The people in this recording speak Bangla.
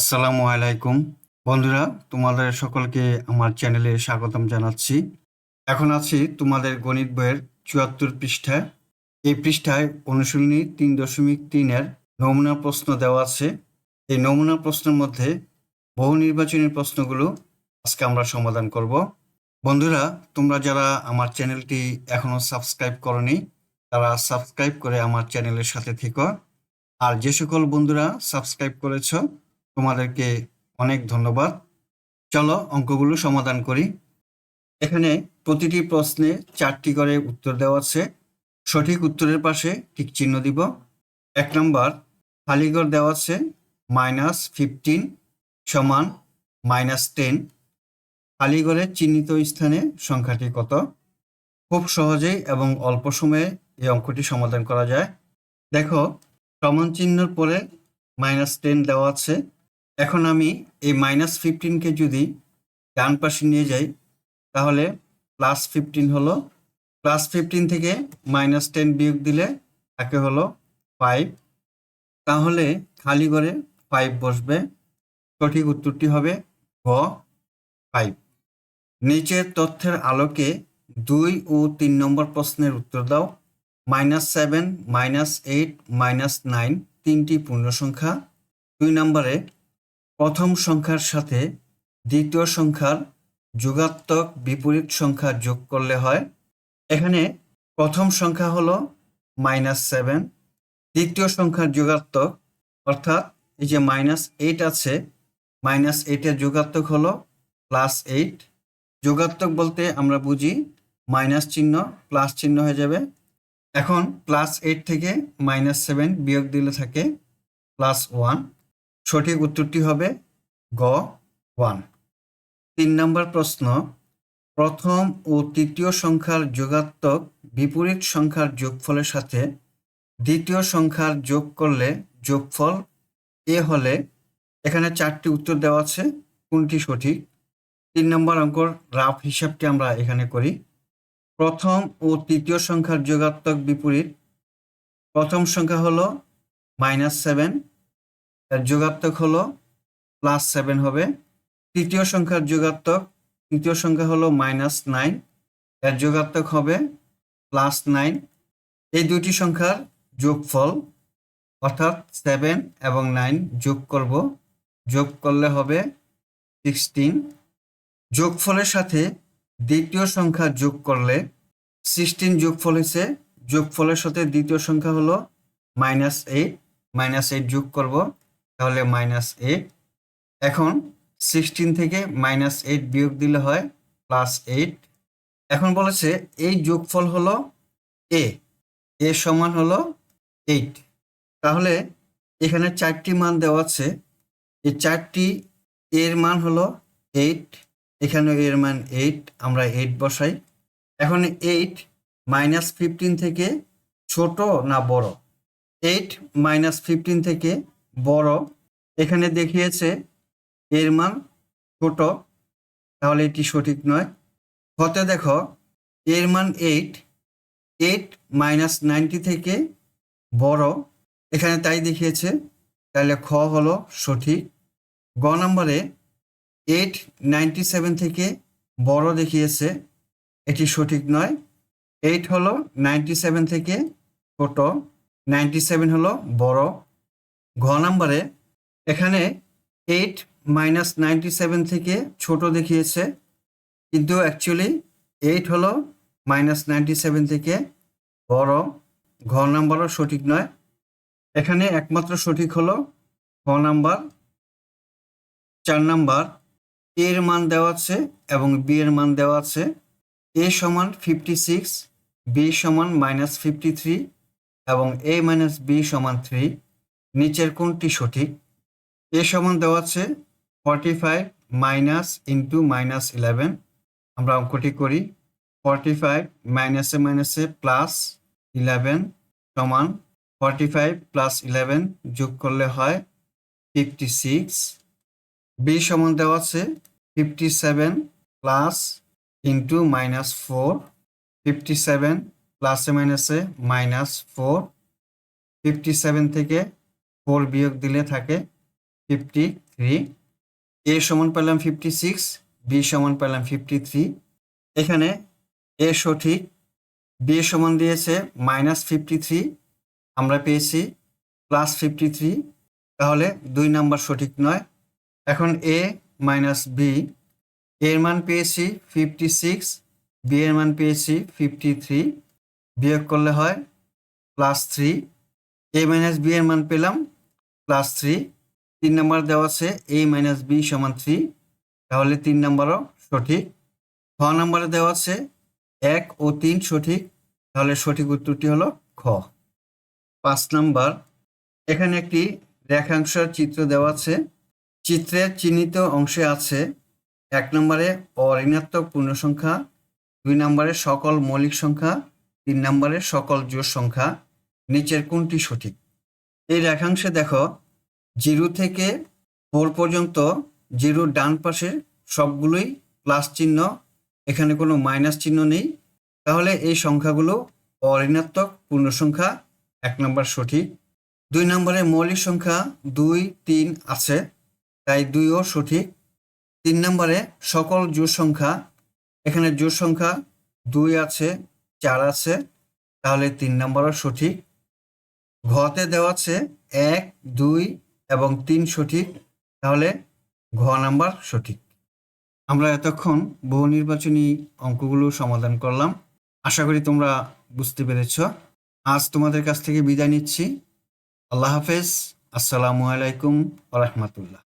আসসালামু আলাইকুম বন্ধুরা, তোমাদের সকলকে আমার চ্যানেলে স্বাগতম জানাচ্ছি। এখন আছি তোমাদের গণিত বইয়ের ৭৪ পৃষ্ঠায়। এই পৃষ্ঠায় অনুশীলনী ৩.৩-এর নমুনা প্রশ্ন দেওয়া আছে। এই নমুনা প্রশ্নের মধ্যে বহু নির্বাচনী প্রশ্নগুলো আজকে আমরা সমাধান করব। বন্ধুরা, তোমরা যারা আমার চ্যানেলটি এখনো সাবস্ক্রাইব করনি তারা সাবস্ক্রাইব করে আমার চ্যানেলের সাথে থেকো। আর যে সকল বন্ধুরা সাবস্ক্রাইব করেছ তোমাদেরকে অনেক ধন্যবাদ। চলো অঙ্কগুলো সমাধান করি। এখানে প্রতিটি প্রশ্নে 4টি করে উত্তর দেওয়া আছে। সঠিক উত্তরের পাশে টিক চিহ্ন দিব। 1 নম্বর, খালিঘর দেওয়া আছে -15 সমান -10। খালিঘরের চিহ্নিত স্থানে সংখ্যাটি কত? খুব সহজেই এবং অল্প সময়ে এই অঙ্কটি সমাধান করা যায়। দেখো, সমান চিহ্নের পরে -10 দেওয়া আছে। এখন আমি এই -15কে যদি ডান পাশে নিয়ে যাই তাহলে +15 হলো। +15 থেকে -10 বিয়োগ দিলে থাকে হলো 5। তাহলে খালি ঘরে 5 বসবে। সঠিক উত্তরটি হবে গ 5। নিচের তথ্যের আলোকে 2 ও 3 নম্বর প্রশ্নের উত্তর দাও। -7, -8, -9 তিনটি পূর্ণ সংখ্যা। 2 নম্বরে প্রথম সংখ্যার সাথে দ্বিতীয় সংখ্যার যোগাত্মক বিপরীত সংখ্যা যোগ করলে হয়। এখানে প্রথম সংখ্যা হলো -7, দ্বিতীয় সংখ্যার যোগাত্মক অর্থাৎ এই যে -8 আছে, -8 এর যোগাত্মক হলো +8। যোগাত্মক বলতে আমরা বুঝি মাইনাস চিহ্ন প্লাস চিহ্ন হয়ে যাবে। এখন +8 থেকে -7 বিয়োগ দিলে থাকে +1। সঠিক উত্তরটি হবে গ 1। 3 নম্বর প্রশ্ন, প্রথম ও তৃতীয় সংখ্যার যোগাত্মক বিপরীত সংখ্যার যোগফলের সাথে দ্বিতীয় সংখ্যার যোগ করলে যোগফল এ হলে এখানে 4টি উত্তর দেওয়া আছে, কোনটি সঠিক? 3 নম্বর অঙ্কর রাফ হিসাবটি আমরা এখানে করি। প্রথম ও তৃতীয় সংখ্যার যোগাত্মক বিপরীত। প্রথম সংখ্যা হলো -7, এর যোগাত্মক হলো +7 হবে। তৃতীয় সংখ্যার যোগাত্মক, তৃতীয় সংখ্যা হলো -9, এর যোগাত্মক হবে +9। এই দুটি সংখ্যার যোগফল অর্থাৎ 7 এবং 9 যোগ করব, যোগ করলে হবে 16। যোগফলের সাথে দ্বিতীয় সংখ্যা যোগ করলে 16 যোগফল হয়েছে। যোগফলের সাথে দ্বিতীয় সংখ্যা হলো -8, -8 যোগ করব তাহলে -8। এখন 16 থেকে -8 বিয়োগ দিলে হয় +8। এখন বলেছে এই যোগফল হলো এ সমান হলো 8। তাহলে এখানে 4টি মান দেওয়া আছে, এই 4টি এর মান হলো 8, এখানে এর মান 8, আমরা 8 বসাই। এখন 8 -15 থেকে ছোট না বড়? 8 -15 থেকে বড়। এখানে দেখিয়েছে এর মান ছোট, তাহলে এটি সঠিক নয়। হতে দেখো এর মান 8, 8 -90 থেকে বড়, এখানে তাই দেখিয়েছে, তাহলে খ হলো সঠিক। গ নম্বরে 8 97 থেকে বড় দেখিয়েছে, এটি সঠিক নয়। 8 হলো 97 থেকে ছোট, 97 হলো বড়। ঘ নম্বরে এখানে 8 -97 থেকে ছোট দেখিয়েছে, কিন্তু অ্যাকচুয়ালি 8 হলো -97 থেকে বড়। ঘ নম্বরও সঠিক নয়। এখানে একমাত্র সঠিক হলো খ নাম্বার। 4 নাম্বার, এর মান দেওয়া আছে এবং বি এর মান দেওয়া আছে। a সমান 56, b সমান -53 এবং a - b সমান 3। নিচের কোনটি সঠিক? a সমান দেওয়া আছে 45 মাইনাস ইন্টু -11। আমরা অঙ্কটি করি। 45 মাইনাসে মাইনাসে +11 সমান 45 + 11 যোগ করলে হয় 56। b সমান দেওয়া আছে 57 প্লাস ইন্টু -4। 57 প্লাসে মাইনাসে -4। 57 থেকে 4 বিয়োগ দিলে থাকে 53, এ সমান পেলাম 56, বি সমান পেলাম 53। এখানে এ সঠিক, বি সমান দিয়েছে -53, আমরা পেয়েছি +53, তাহলে 2 নাম্বার সঠিক নয়। এখন এ মাইনাস বি, এর মান পেয়েছি 56, বি এর মান পেয়েছি 53, বিয়োগ করলে হয় +3, এ মাইনাস বি এর মান পেলাম +3, 3 নাম্বার দেওয়া আছে এ মাইনাস বি সমান 3, তাহলে 3 নাম্বারও সঠিক। খ নাম্বারে দেওয়া আছে 1 ও 3 সঠিক, তাহলে সঠিক উত্তরটি হলো খ। 5 নাম্বার, এখানে একটি রেখাংশের চিত্র দেওয়া আছে। চিত্রের চিহ্নিত অংশে আছে 1 নম্বরে অঋণাত্মক পূর্ণসংখ্যা, 2 নম্বরে সকল মৌলিক সংখ্যা, 3 নম্বরে সকল জোড় সংখ্যা। নিচের কোনটি সঠিক? এই রেখাংশে দেখো 0 থেকে 4 পর্যন্ত 0 ডান পাশে সবগুলোই প্লাস চিহ্ন, এখানে কোনো মাইনাস চিহ্ন নেই, তাহলে এই সংখ্যাগুলো অঋণাত্মক পূর্ণসংখ্যা, 1 নম্বর সঠিক। 2 নম্বরে মৌলিক সংখ্যা 2, 3 আছে, তাই 2ও সঠিক। 3 নম্বরে সকল জোড় সংখ্যা, এখানে জোড় সংখ্যা 2 আছে, 4 আছে, তাহলে 3 নম্বরও সঠিক। ঘতে দেওয়া আছে 1, 2 এবং 3 সঠিক, তাহলে ঘ নাম্বার সঠিক। আমরা এতক্ষণ বহু নির্বাচনী অঙ্কগুলো সমাধান করলাম। আশা করি তোমরা বুঝতে পেরেছ। আজ তোমাদের কাছ থেকে বিদায় নিচ্ছি। আল্লাহ হাফেজ। আসসালামু আলাইকুম ওয়া রাহমাতুল্লাহ।